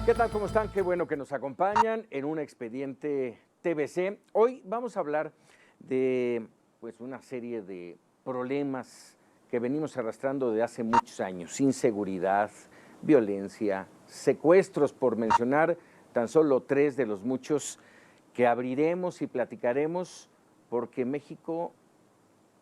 ¿Qué tal? ¿Cómo están? Qué bueno que nos acompañan en un expediente TVC. Hoy vamos a hablar de una serie de problemas que venimos arrastrando de hace muchos años. Inseguridad, violencia, secuestros, por mencionar tan solo 3 de los muchos que abriremos y platicaremos, porque México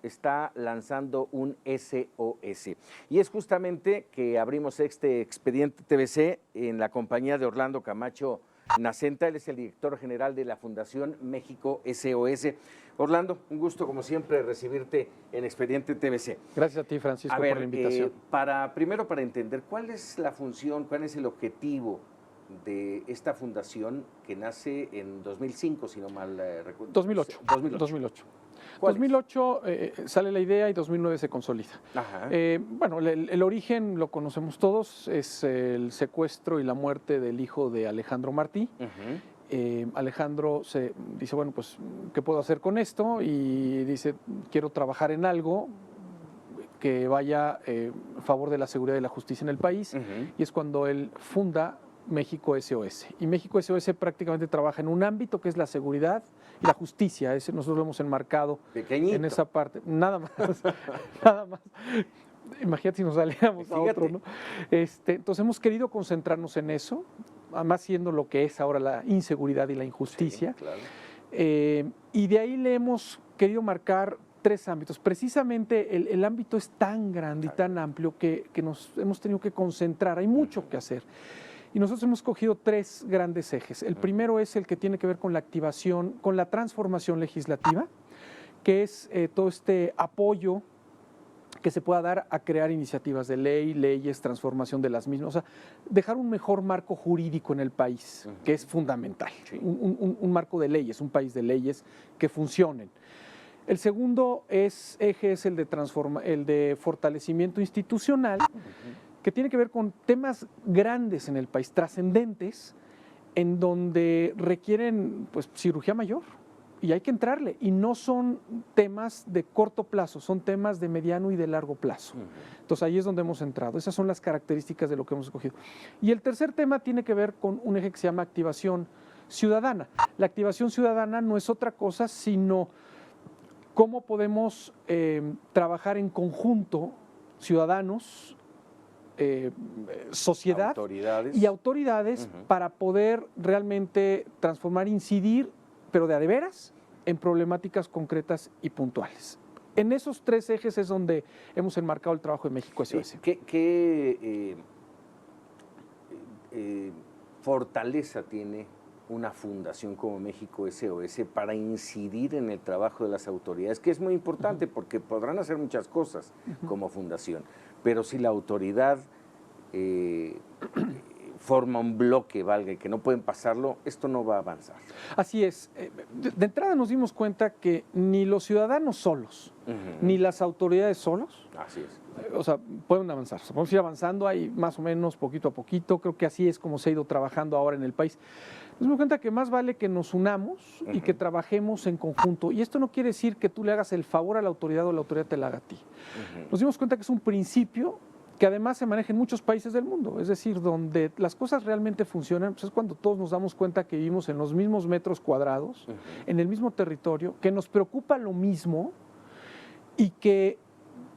está lanzando un SOS. Y es justamente que abrimos este expediente TVC en la compañía de Orlando Camacho Nacenta. Él es el director general de la Fundación México SOS. Orlando, un gusto como siempre recibirte en Expediente TVC. Gracias a ti, Francisco, por la invitación. Primero para entender, ¿cuál es la función, cuál es el objetivo de esta fundación que nace en 2005, si no mal recuerdo? 2008. 2008 sale la idea y 2009 se consolida. El origen lo conocemos todos, es el secuestro y la muerte del hijo de Alejandro Martí. Alejandro se dice, bueno, pues, ¿qué puedo hacer con esto? Y dice, quiero trabajar en algo que vaya a favor de la seguridad y la justicia en el país. Y es cuando él funda México SOS. Y México SOS prácticamente trabaja en un ámbito que es la seguridad y la justicia. Nosotros lo hemos enmarcado en esa parte. Nada más, nada más. Imagínate si nos aliamos a otro, ¿no? Entonces hemos querido concentrarnos en eso, además siendo lo que es ahora la inseguridad y la injusticia. Sí, claro. Y de ahí le hemos querido marcar 3 ámbitos. Precisamente el ámbito es tan grande y tan amplio que nos hemos tenido que concentrar. Hay mucho que hacer. Y nosotros hemos cogido 3 grandes ejes. El primero es el que tiene que ver con la activación, con la transformación legislativa, que es todo este apoyo que se pueda dar a crear iniciativas de ley, leyes, transformación de las mismas, o sea, dejar un mejor marco jurídico en el país, que es fundamental, un marco de leyes, un país de leyes que funcionen. El segundo eje es el de fortalecimiento institucional, que tiene que ver con temas grandes en el país, trascendentes, en donde requieren cirugía mayor y hay que entrarle. Y no son temas de corto plazo, son temas de mediano y de largo plazo. Entonces ahí es donde hemos entrado. Esas son las características de lo que hemos escogido. Y el tercer tema tiene que ver con un eje que se llama activación ciudadana. La activación ciudadana no es otra cosa sino cómo podemos trabajar en conjunto ciudadanos, sociedad y autoridades para poder realmente transformar, incidir, pero de a de veras, en problemáticas concretas y puntuales. En esos 3 ejes es donde hemos enmarcado el trabajo de México SOS. ¿Qué fortaleza tiene una fundación como México SOS para incidir en el trabajo de las autoridades? Que es muy importante porque podrán hacer muchas cosas como fundación, pero si la autoridad forma un bloque, valga, y que no pueden pasarlo, esto no va a avanzar. Así es. De entrada nos dimos cuenta que ni los ciudadanos solos, ni las autoridades solos, así es, o sea, pueden avanzar. Podemos ir avanzando ahí más o menos poquito a poquito. Creo que así es como se ha ido trabajando ahora en el país. Nos dimos cuenta que más vale que nos unamos y que trabajemos en conjunto. Y esto no quiere decir que tú le hagas el favor a la autoridad o la autoridad te la haga a ti. Nos dimos cuenta que es un principio que además se maneja en muchos países del mundo, es decir, donde las cosas realmente funcionan, pues es cuando todos nos damos cuenta que vivimos en los mismos metros cuadrados, en el mismo territorio, que nos preocupa lo mismo y que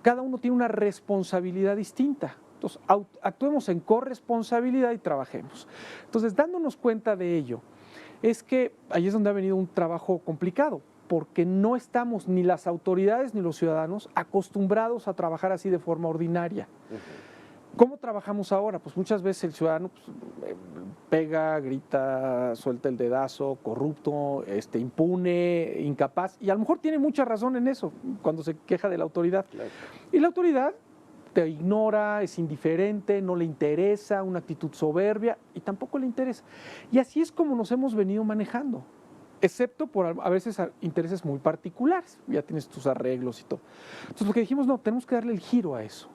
cada uno tiene una responsabilidad distinta. Entonces, actuemos en corresponsabilidad y trabajemos. Entonces, dándonos cuenta de ello, es que ahí es donde ha venido un trabajo complicado, porque no estamos ni las autoridades ni los ciudadanos acostumbrados a trabajar así de forma ordinaria. ¿Cómo trabajamos ahora? Pues muchas veces el ciudadano pega, grita, suelta el dedazo, corrupto, impune, incapaz, y a lo mejor tiene mucha razón en eso cuando se queja de la autoridad. Claro. Y la autoridad te ignora, es indiferente, no le interesa, una actitud soberbia y tampoco le interesa. Y así es como nos hemos venido manejando, excepto por a veces intereses muy particulares, ya tienes tus arreglos y todo. Entonces lo que dijimos, no, tenemos que darle el giro a eso.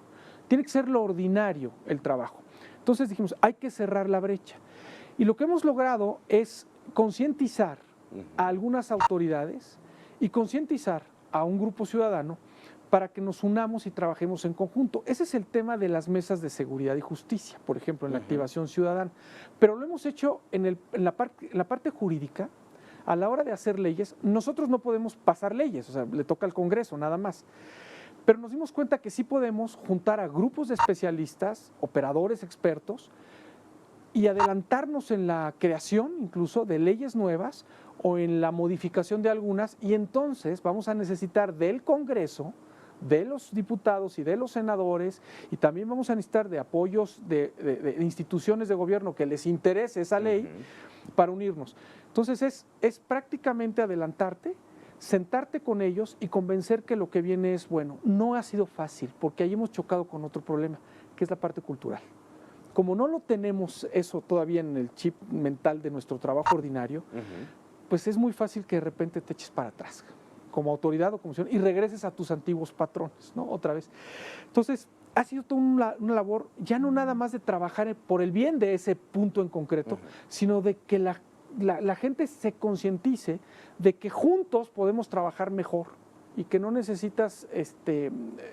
Tiene que ser lo ordinario el trabajo. Entonces dijimos, hay que cerrar la brecha. Y lo que hemos logrado es concientizar a algunas autoridades y concientizar a un grupo ciudadano para que nos unamos y trabajemos en conjunto. Ese es el tema de las mesas de seguridad y justicia, por ejemplo, en la activación ciudadana. Pero lo hemos hecho en la parte jurídica. A la hora de hacer leyes, nosotros no podemos pasar leyes, o sea, le toca al Congreso nada más. Pero nos dimos cuenta que sí podemos juntar a grupos de especialistas, operadores expertos, y adelantarnos en la creación incluso de leyes nuevas o en la modificación de algunas, y entonces vamos a necesitar del Congreso, de los diputados y de los senadores, y también vamos a necesitar de apoyos de instituciones de gobierno que les interese esa ley para unirnos. Entonces es prácticamente adelantarte, sentarte con ellos y convencer que lo que viene es bueno. No ha sido fácil, porque ahí hemos chocado con otro problema, que es la parte cultural. Como no lo tenemos eso todavía en el chip mental de nuestro trabajo ordinario, pues es muy fácil que de repente te eches para atrás, como autoridad o comisión, y regreses a tus antiguos patrones, ¿no? Otra vez. Entonces, ha sido toda una labor, ya no nada más de trabajar por el bien de ese punto en concreto, sino de que la gente se concientice de que juntos podemos trabajar mejor y que no necesitas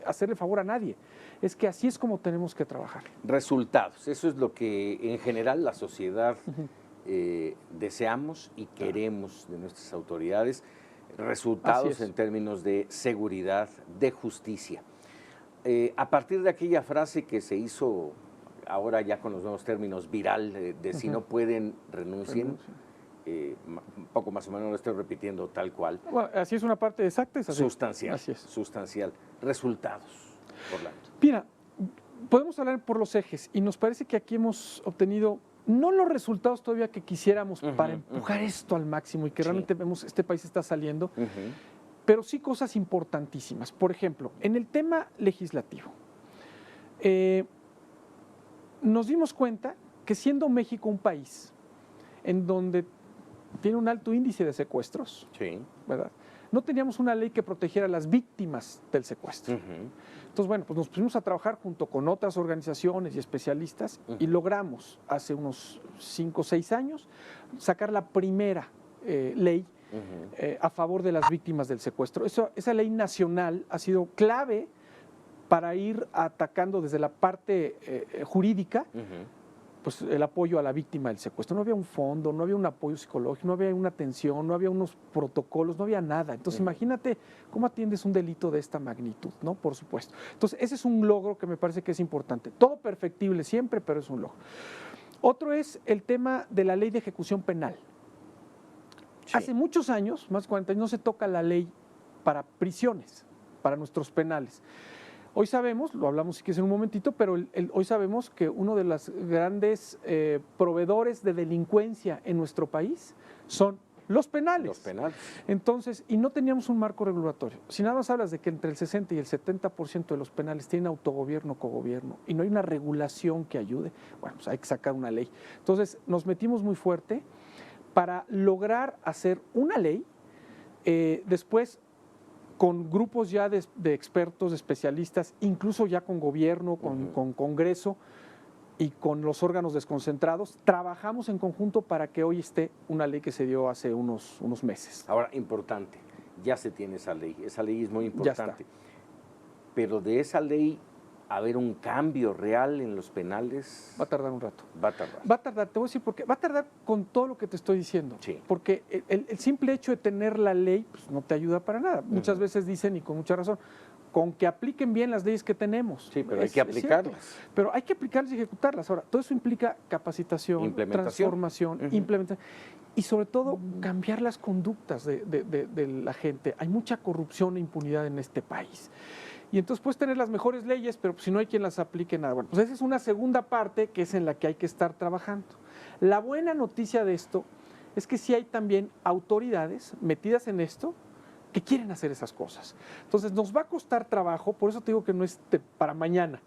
hacerle favor a nadie. Es que así es como tenemos que trabajar. Resultados, eso es lo que en general la sociedad deseamos y queremos de nuestras autoridades. Resultados en términos de seguridad, de justicia. A partir de aquella frase que se hizo ahora ya con los nuevos términos viral, de si no pueden, renuncien, un poco más o menos lo estoy repitiendo tal cual. Bueno, así es una parte exacta. Es así. Sustancial. Así es. Sustancial. Resultados, Orlando. Mira, podemos hablar por los ejes y nos parece que aquí hemos obtenido no los resultados todavía que quisiéramos para empujar esto al máximo y que realmente vemos este país está saliendo, pero sí cosas importantísimas. Por ejemplo, en el tema legislativo, nos dimos cuenta que siendo México un país en donde tiene un alto índice de secuestros, ¿verdad? No teníamos una ley que protegiera a las víctimas del secuestro. Entonces, bueno, pues nos pusimos a trabajar junto con otras organizaciones y especialistas y logramos hace unos 5 o 6 años sacar la primera ley a favor de las víctimas del secuestro. Esa ley nacional ha sido clave para ir atacando desde la parte jurídica pues el apoyo a la víctima del secuestro. No había un fondo, no había un apoyo psicológico, no había una atención, no había unos protocolos, no había nada. Entonces, imagínate cómo atiendes un delito de esta magnitud, ¿no? Por supuesto. Entonces, ese es un logro que me parece que es importante. Todo perfectible siempre, pero es un logro. Otro es el tema de la ley de ejecución penal. Hace muchos años, más de 40 años, no se toca la ley para prisiones, para nuestros penales. Hoy sabemos, lo hablamos si quieres en un momentito, pero hoy sabemos que uno de los grandes proveedores de delincuencia en nuestro país son los penales. Los penales. Entonces, y no teníamos un marco regulatorio. Si nada más hablas de que entre el 60 y el 70% de los penales tienen autogobierno, cogobierno, y no hay una regulación que ayude, bueno, pues hay que sacar una ley. Entonces, nos metimos muy fuerte para lograr hacer una ley, después con grupos ya de expertos, de especialistas, incluso ya con gobierno, con Congreso y con los órganos desconcentrados, trabajamos en conjunto para que hoy esté una ley que se dio hace unos meses. Ahora, importante, ya se tiene esa ley es muy importante, pero de esa ley haber un cambio real en los penales. Va a tardar un rato. Va a tardar. Va a tardar, te voy a decir por qué. Va a tardar con todo lo que te estoy diciendo. Sí. Porque el simple hecho de tener la ley pues, no te ayuda para nada. Muchas veces dicen, y con mucha razón, con que apliquen bien las leyes que tenemos. Sí, pero hay que aplicarlas. Pero hay que aplicarlas y ejecutarlas. Ahora, todo eso implica capacitación, transformación, implementación. Y sobre todo, cambiar las conductas de la gente. Hay mucha corrupción e impunidad en este país. Y entonces puedes tener las mejores leyes, pero si no hay quien las aplique, nada. Bueno, pues esa es una segunda parte que es en la que hay que estar trabajando. La buena noticia de esto es que sí hay también autoridades metidas en esto que quieren hacer esas cosas. Entonces nos va a costar trabajo, por eso te digo que no es para mañana.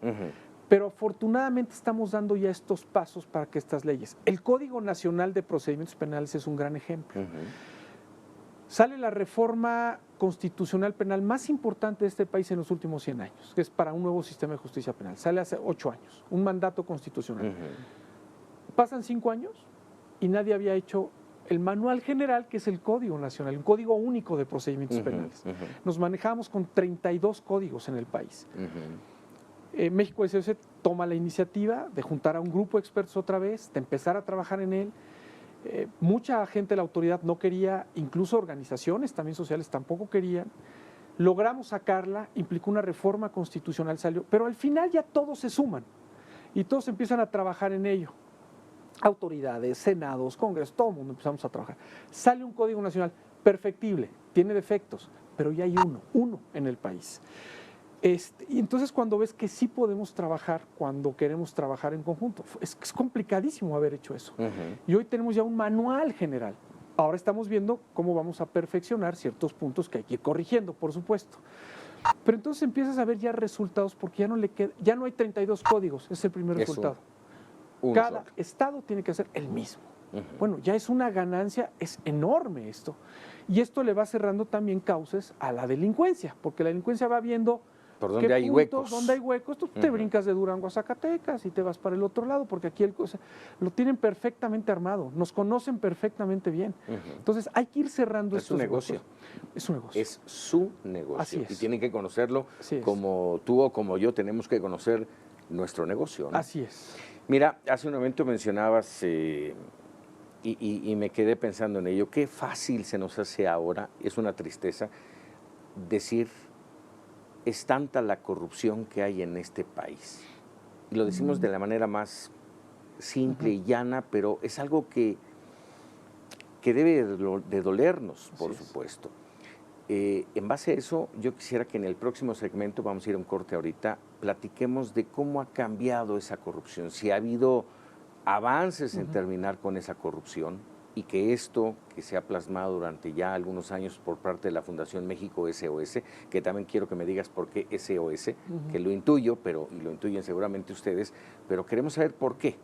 Pero afortunadamente estamos dando ya estos pasos para que estas leyes. El Código Nacional de Procedimientos Penales es un gran ejemplo. Sale la reforma constitucional penal más importante de este país en los últimos 100 años, que es para un nuevo sistema de justicia penal. Sale hace 8 años, un mandato constitucional. Pasan 5 años y nadie había hecho el manual general, que es el Código Nacional, un código único de procedimientos penales. Nos manejamos con 32 códigos en el país. México SOS toma la iniciativa de juntar a un grupo de expertos otra vez, de empezar a trabajar en él. Mucha gente de la autoridad no quería, incluso organizaciones también sociales tampoco querían. Logramos sacarla, implicó una reforma constitucional, salió, pero al final ya todos se suman y todos empiezan a trabajar en ello. Autoridades, senados, congresos, todo el mundo empezamos a trabajar. Sale un Código Nacional perfectible, tiene defectos, pero ya hay uno en el país. Y entonces cuando ves que sí podemos trabajar cuando queremos trabajar en conjunto, es complicadísimo haber hecho eso. Y hoy tenemos ya un manual general. Ahora estamos viendo cómo vamos a perfeccionar ciertos puntos que hay que ir corrigiendo, por supuesto. Pero entonces empiezas a ver ya resultados porque ya no hay 32 códigos, es el primer resultado. Cada estado tiene que hacer el mismo. Bueno, ya es una ganancia, es enorme esto. Y esto le va cerrando también cauces a la delincuencia, porque la delincuencia va viendo por donde hay huecos. Donde hay huecos, tú te brincas de Durango a Zacatecas y te vas para el otro lado, porque aquí lo tienen perfectamente armado, nos conocen perfectamente bien. Entonces hay que ir cerrando estos negocio. Huecos. Es un negocio. Es su negocio. Así es. Y tienen que conocerlo como tú o como yo tenemos que conocer nuestro negocio, ¿no? Así es. Mira, hace un momento mencionabas, y me quedé pensando en ello, qué fácil se nos hace ahora, es una tristeza, decir, es tanta la corrupción que hay en este país. Y lo decimos de la manera más simple y llana, pero es algo que debe de dolernos, por supuesto. En base a eso, yo quisiera que en el próximo segmento, vamos a ir a un corte ahorita, platiquemos de cómo ha cambiado esa corrupción, si ha habido avances en terminar con esa corrupción y que esto que se ha plasmado durante ya algunos años por parte de la Fundación México SOS, que también quiero que me digas por qué SOS, que lo intuyo, y lo intuyen seguramente ustedes, pero queremos saber por qué.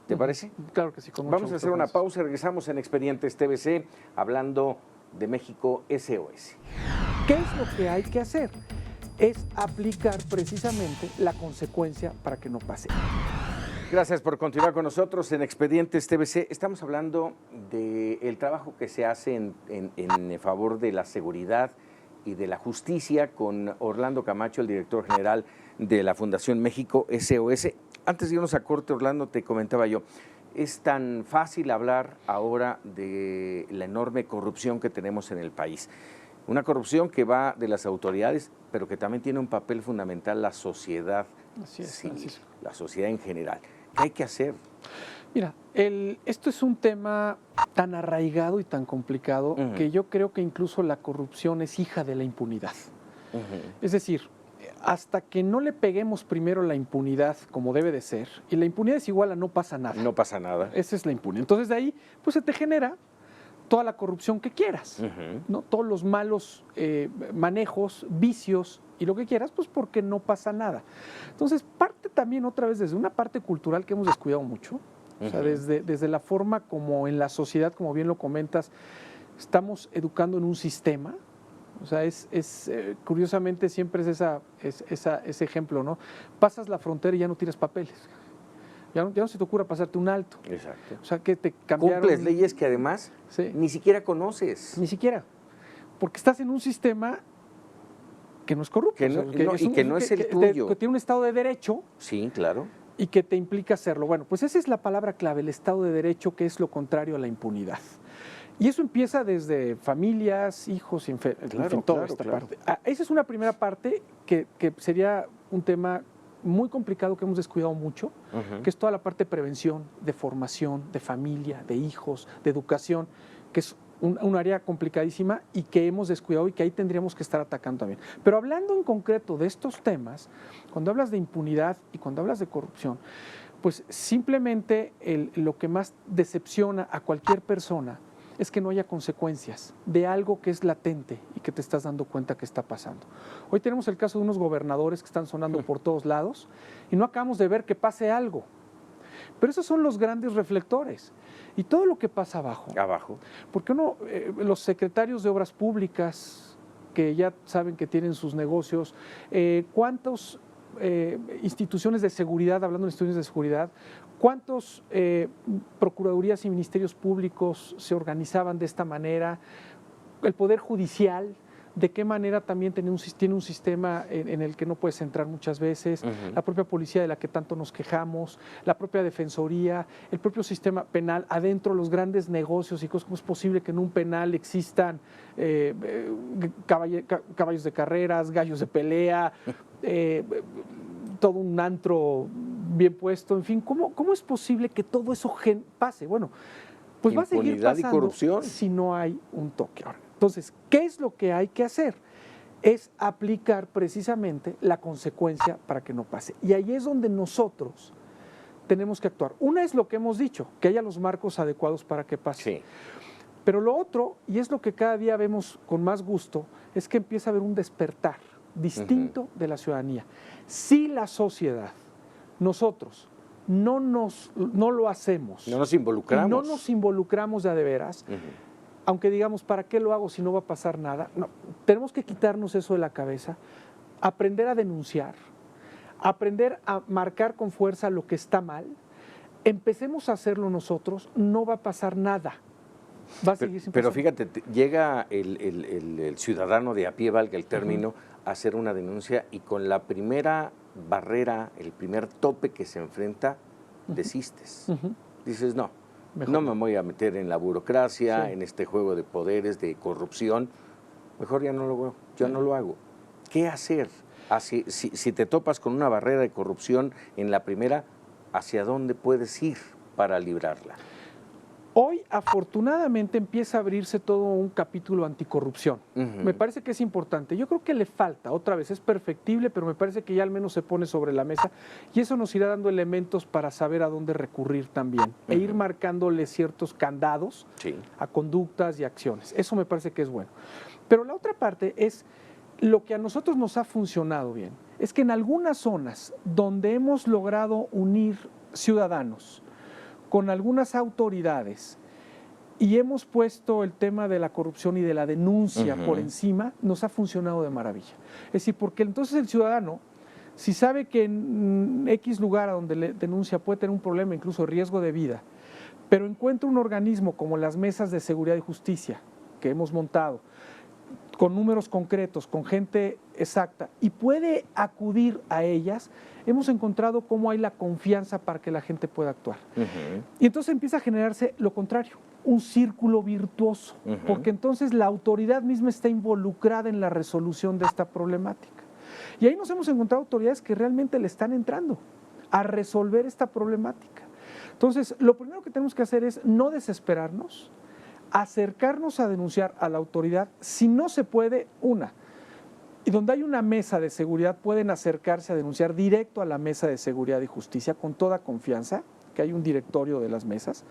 ¿Te parece? Claro que sí. Vamos a hacer una pausa y regresamos en Expedientes TVC hablando de México SOS. ¿Qué es lo que hay que hacer? Es aplicar precisamente la consecuencia para que no pase. Gracias por continuar con nosotros en Expedientes TVC. Estamos hablando del trabajo que se hace en favor de la seguridad y de la justicia con Orlando Camacho, el director general de la Fundación México SOS. Antes de irnos a corte, Orlando, te comentaba yo, es tan fácil hablar ahora de la enorme corrupción que tenemos en el país. Una corrupción que va de las autoridades, pero que también tiene un papel fundamental la sociedad civil, la sociedad en general. ¿Qué hay que hacer? Mira, esto es un tema tan arraigado y tan complicado que yo creo que incluso la corrupción es hija de la impunidad. Es decir, hasta que no le peguemos primero la impunidad como debe de ser, y la impunidad es igual a no pasa nada. No pasa nada. Esa es la impunidad. Entonces de ahí pues se te genera toda la corrupción que quieras, ¿no? Todos los malos manejos, vicios y lo que quieras, pues porque no pasa nada. Entonces parte también otra vez desde una parte cultural que hemos descuidado mucho, o sea, desde la forma como en la sociedad, como bien lo comentas, estamos educando en un sistema. O sea, curiosamente siempre es ese ejemplo, ¿no? Pasas la frontera y ya no tienes papeles. Ya no se te ocurra pasarte un alto. Exacto. O sea, que te cambiaron. Cumples leyes que además ni siquiera conoces. Ni siquiera. Porque estás en un sistema que no es corrupto. Que no es el tuyo. Que tiene un Estado de Derecho. Sí, claro. Y que te implica hacerlo. Bueno, pues esa es la palabra clave, el Estado de Derecho, que es lo contrario a la impunidad. Y eso empieza desde familias, hijos, en fin, toda esta parte. Esa es una primera parte que sería un tema muy complicado que hemos descuidado mucho, que es toda la parte de prevención, de formación, de familia, de hijos, de educación, que es un área complicadísima y que hemos descuidado y que ahí tendríamos que estar atacando también. Pero hablando en concreto de estos temas, cuando hablas de impunidad y cuando hablas de corrupción, pues simplemente lo que más decepciona a cualquier persona es que no haya consecuencias de algo que es latente y que te estás dando cuenta que está pasando. Hoy tenemos el caso de unos gobernadores que están sonando por todos lados y no acabamos de ver que pase algo. Pero esos son los grandes reflectores. Y todo lo que pasa abajo. Porque los secretarios de obras públicas, que ya saben que tienen sus negocios, ¿cuántas instituciones de seguridad, hablando de instituciones de seguridad, ¿Cuántos procuradurías y ministerios públicos se organizaban de esta manera? El Poder Judicial, ¿de qué manera también tiene un sistema en el que no puedes entrar muchas veces? La propia policía de la que tanto nos quejamos, la propia defensoría, el propio sistema penal, adentro los grandes negocios y cosas. ¿Cómo es posible que en un penal existan caballos de carreras, gallos de pelea, todo un antro bien puesto? En fin, ¿cómo es posible que todo eso pase? Bueno, pues va a seguir pasando y corrupción si no hay un toque. Ahora, entonces, ¿qué es lo que hay que hacer? Es aplicar precisamente la consecuencia para que no pase. Y ahí es donde nosotros tenemos que actuar. Una es lo que hemos dicho, que haya los marcos adecuados para que pase. Sí. Pero lo otro, y es lo que cada día vemos con más gusto, es que empieza a haber un despertar distinto de la ciudadanía. Si la sociedad, nosotros, no lo hacemos, no nos involucramos, no nos involucramos de a de veras, aunque digamos, ¿para qué lo hago si no va a pasar nada? No, tenemos que quitarnos eso de la cabeza, aprender a denunciar, aprender a marcar con fuerza lo que está mal, empecemos a hacerlo nosotros, no va a pasar nada. Va a seguir sin pasar. Pero fíjate, llega el ciudadano de a pie, valga el término, a hacer una denuncia y con la primera barrera, el primer tope que se enfrenta, desistes. Dices, no. Mejor no me voy a meter en la burocracia, en este juego de poderes, de corrupción. Mejor ya no lo hago. ¿Qué hacer? Si te topas con una barrera de corrupción en la primera, ¿hacia dónde puedes ir para librarla? Hoy, afortunadamente, empieza a abrirse todo un capítulo anticorrupción. Me parece que es importante. Yo creo que le falta, otra vez, es perfectible, pero me parece que ya al menos se pone sobre la mesa y eso nos irá dando elementos para saber a dónde recurrir también e ir marcándole ciertos candados a conductas y acciones. Eso me parece que es bueno. Pero la otra parte es lo que a nosotros nos ha funcionado bien. Es que en algunas zonas donde hemos logrado unir ciudadanos con algunas autoridades y hemos puesto el tema de la corrupción y de la denuncia por encima, nos ha funcionado de maravilla. Es decir, porque entonces el ciudadano, si sabe que en X lugar a donde le denuncia puede tener un problema, incluso riesgo de vida, pero encuentra un organismo como las mesas de seguridad y justicia que hemos montado, con números concretos, con gente exacta, y puede acudir a ellas, hemos encontrado cómo hay la confianza para que la gente pueda actuar. Y entonces empieza a generarse lo contrario, un círculo virtuoso, porque entonces la autoridad misma está involucrada en la resolución de esta problemática. Y ahí nos hemos encontrado autoridades que realmente le están entrando a resolver esta problemática. Entonces, lo primero que tenemos que hacer es no desesperarnos, acercarnos a denunciar a la autoridad. Si no se puede, y donde hay una mesa de seguridad pueden acercarse a denunciar directo a la mesa de seguridad y justicia con toda confianza, que hay un directorio de las mesas.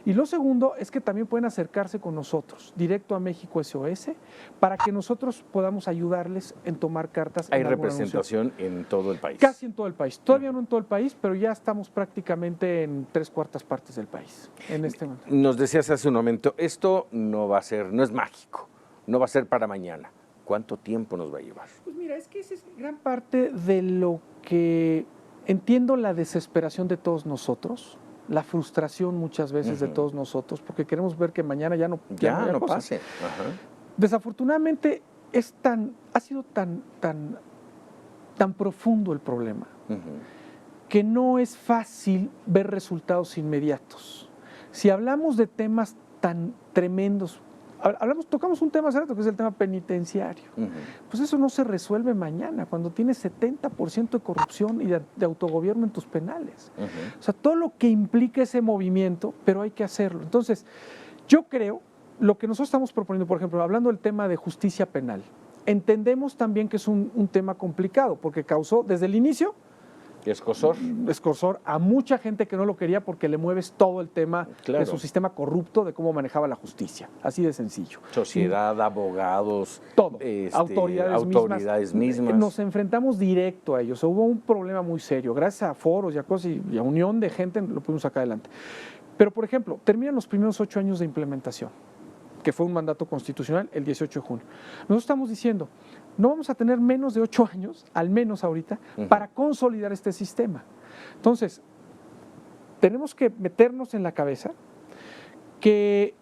Y lo segundo es que también pueden acercarse con nosotros, directo a México SOS, para que nosotros podamos ayudarles en tomar cartas. ¿Hay representación en todo el país? Casi en todo el país. Todavía no en todo el país, pero ya estamos prácticamente en 3/4 partes del país en este momento. Nos decías hace un momento, esto no es mágico, no va a ser para mañana. ¿Cuánto tiempo nos va a llevar? Pues mira, es que esa es gran parte de lo que entiendo, la desesperación de todos nosotros, la frustración muchas veces de todos nosotros, porque queremos ver que mañana ya no pase. Desafortunadamente ha sido tan profundo el problema que no es fácil ver resultados inmediatos. Si hablamos de temas tan tremendos, tocamos un tema hace rato que es el tema penitenciario. Pues eso no se resuelve mañana, cuando tienes 70% de corrupción y de autogobierno en tus penales. O sea, todo lo que implica ese movimiento, pero hay que hacerlo. Entonces, yo creo, lo que nosotros estamos proponiendo, por ejemplo, hablando del tema de justicia penal, entendemos también que es un tema complicado, porque causó desde el inicio escozor a mucha gente que no lo quería, porque le mueves todo el tema de su sistema corrupto, de cómo manejaba la justicia, así de sencillo. Sociedad, abogados, todo, autoridades mismas. Nos enfrentamos directo a ellos, hubo un problema muy serio, gracias a foros y a cosas y a unión de gente lo pudimos sacar adelante. Pero, por ejemplo, terminan los primeros 8 años de implementación, que fue un mandato constitucional el 18 de junio. Nosotros estamos diciendo, no vamos a tener menos de 8 años, al menos ahorita, para consolidar este sistema. Entonces, tenemos que meternos en la cabeza que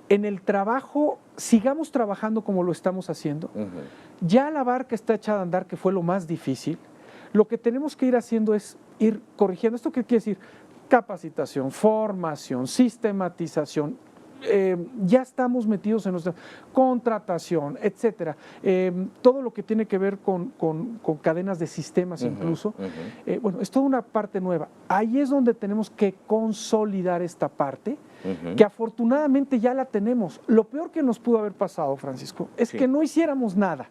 en el trabajo sigamos trabajando como lo estamos haciendo. Ya la barca está echada a andar, que fue lo más difícil. Lo que tenemos que ir haciendo es ir corrigiendo. ¿Esto qué quiere decir? Capacitación, formación, sistematización. Ya estamos metidos en nuestra contratación, etcétera. Todo lo que tiene que ver con cadenas de sistemas incluso. Bueno, es toda una parte nueva. Ahí es donde tenemos que consolidar esta parte, que afortunadamente ya la tenemos. Lo peor que nos pudo haber pasado, Francisco, es que no hiciéramos nada.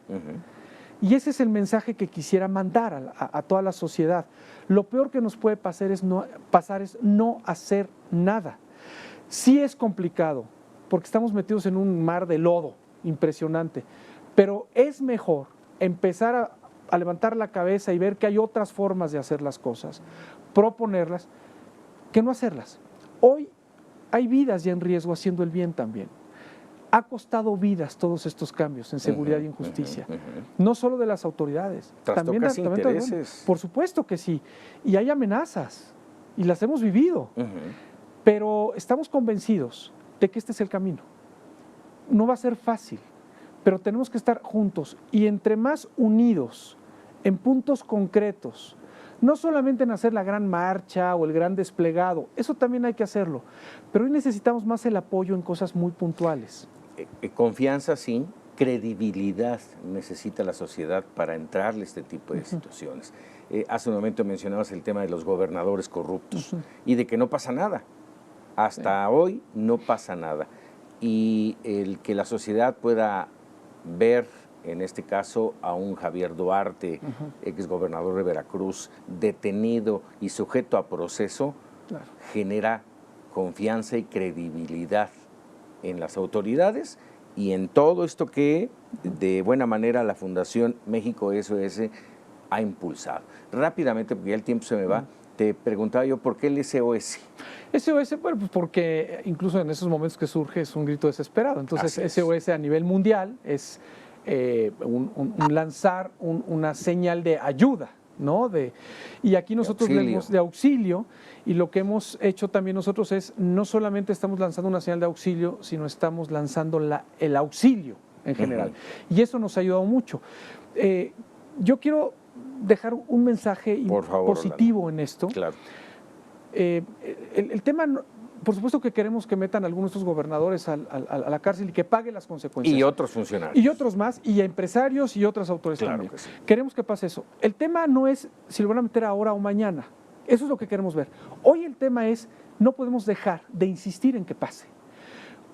Y ese es el mensaje que quisiera mandar a toda la sociedad. Lo peor que nos puede pasar es no hacer nada. Sí es complicado, porque estamos metidos en un mar de lodo impresionante, pero es mejor empezar a levantar la cabeza y ver que hay otras formas de hacer las cosas, proponerlas, que no hacerlas. Hoy hay vidas ya en riesgo haciendo el bien también. Ha costado vidas todos estos cambios en seguridad y en justicia, no solo de las autoridades. También intereses. Por supuesto que sí, y hay amenazas, y las hemos vivido. Pero estamos convencidos de que este es el camino. No va a ser fácil, pero tenemos que estar juntos y entre más unidos en puntos concretos, no solamente en hacer la gran marcha o el gran desplegado, eso también hay que hacerlo, pero hoy necesitamos más el apoyo en cosas muy puntuales. Confianza, sí, credibilidad necesita la sociedad para entrarle a este tipo de situaciones. Hace un momento mencionabas el tema de los gobernadores corruptos y de que no pasa nada. Hasta hoy no pasa nada. Y el que la sociedad pueda ver, en este caso, a un Javier Duarte, exgobernador de Veracruz, detenido y sujeto a proceso, genera confianza y credibilidad en las autoridades y en todo esto que, de buena manera, la Fundación México SOS ha impulsado. Rápidamente, porque ya el tiempo se me va, te preguntaba yo, ¿por qué el SOS? SOS, bueno, pues porque incluso en esos momentos que surge es un grito desesperado. Entonces, SOS a nivel mundial es un lanzar una señal de ayuda, ¿no? Y aquí nosotros leemos de auxilio, y lo que hemos hecho también nosotros es, no solamente estamos lanzando una señal de auxilio, sino estamos lanzando el auxilio en general. Y eso nos ha ayudado mucho. Yo quiero dejar un mensaje positivo, Orlando, en esto. Claro. El tema, por supuesto que queremos que metan a algunos de estos gobernadores a la cárcel y que paguen las consecuencias. Y otros funcionarios. Y otros más, y a empresarios y otras autoridades también. Que sí. Queremos que pase eso. El tema no es si lo van a meter ahora o mañana. Eso es lo que queremos ver. Hoy el tema es, no podemos dejar de insistir en que pase.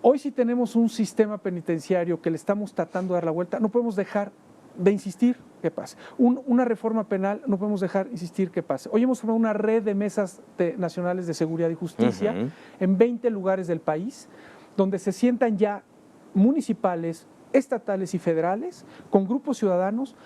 Hoy si tenemos un sistema penitenciario que le estamos tratando de dar la vuelta, no podemos dejar de insistir que pase. Una reforma penal, no podemos dejar de insistir que pase. Hoy hemos formado una red de mesas nacionales de seguridad y justicia en 20 lugares del país, donde se sientan ya municipales, estatales y federales, con grupos ciudadanos,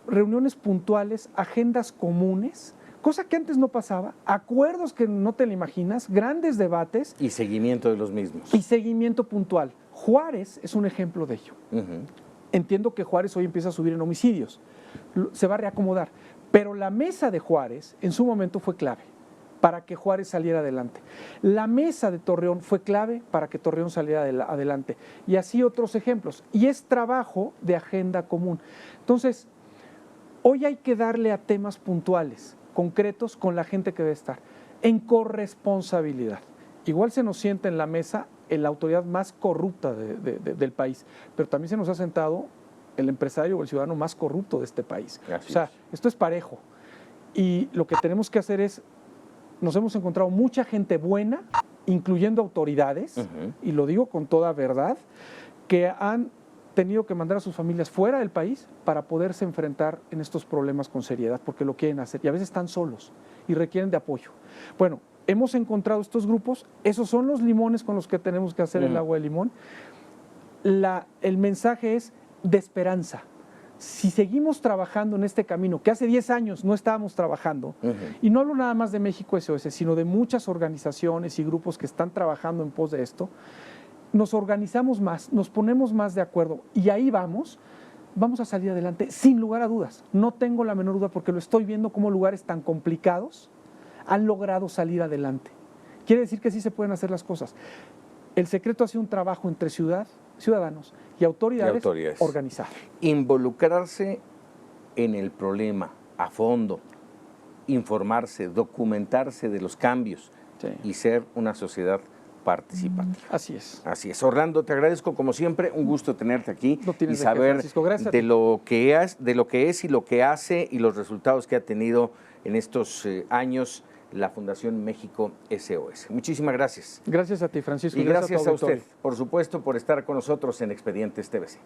reuniones puntuales, agendas comunes, cosa que antes no pasaba, acuerdos que no te lo imaginas, grandes debates. Y seguimiento de los mismos. Y seguimiento puntual. Juárez es un ejemplo de ello. Entiendo que Juárez hoy empieza a subir en homicidios, se va a reacomodar, pero la mesa de Juárez en su momento fue clave para que Juárez saliera adelante. La mesa de Torreón fue clave para que Torreón saliera adelante, y así otros ejemplos, y es trabajo de agenda común. Entonces, hoy hay que darle a temas puntuales, concretos, con la gente que debe estar, en corresponsabilidad. Igual se nos sienta en la mesa la autoridad más corrupta del país, pero también se nos ha sentado el empresario o el ciudadano más corrupto de este país. Gracias. O sea, esto es parejo. Y lo que tenemos que hacer es, nos hemos encontrado mucha gente buena, incluyendo autoridades, y lo digo con toda verdad, que han tenido que mandar a sus familias fuera del país para poderse enfrentar en estos problemas con seriedad, porque lo quieren hacer, y a veces están solos y requieren de apoyo. Bueno, hemos encontrado estos grupos, esos son los limones con los que tenemos que hacer el agua de limón. El mensaje es de esperanza. Si seguimos trabajando en este camino, que hace 10 años no estábamos trabajando, y no hablo nada más de México SOS, sino de muchas organizaciones y grupos que están trabajando en pos de esto, nos organizamos más, nos ponemos más de acuerdo, y ahí vamos a salir adelante, sin lugar a dudas. No tengo la menor duda, porque lo estoy viendo como lugares tan complicados han logrado salir adelante. quiere decir que sí se pueden hacer las cosas. El secreto ha sido un trabajo entre ciudadanos y autoridades organizadas. Involucrarse en el problema a fondo, informarse, documentarse de los cambios y ser una sociedad participativa. Así es. Así es. Orlando, te agradezco como siempre, un gusto tenerte aquí y saber de lo que es y lo que hace y los resultados que ha tenido en estos años la Fundación México SOS. Muchísimas gracias. Gracias a ti, Francisco. Y gracias a usted, por supuesto, por estar con nosotros en Expedientes TVC.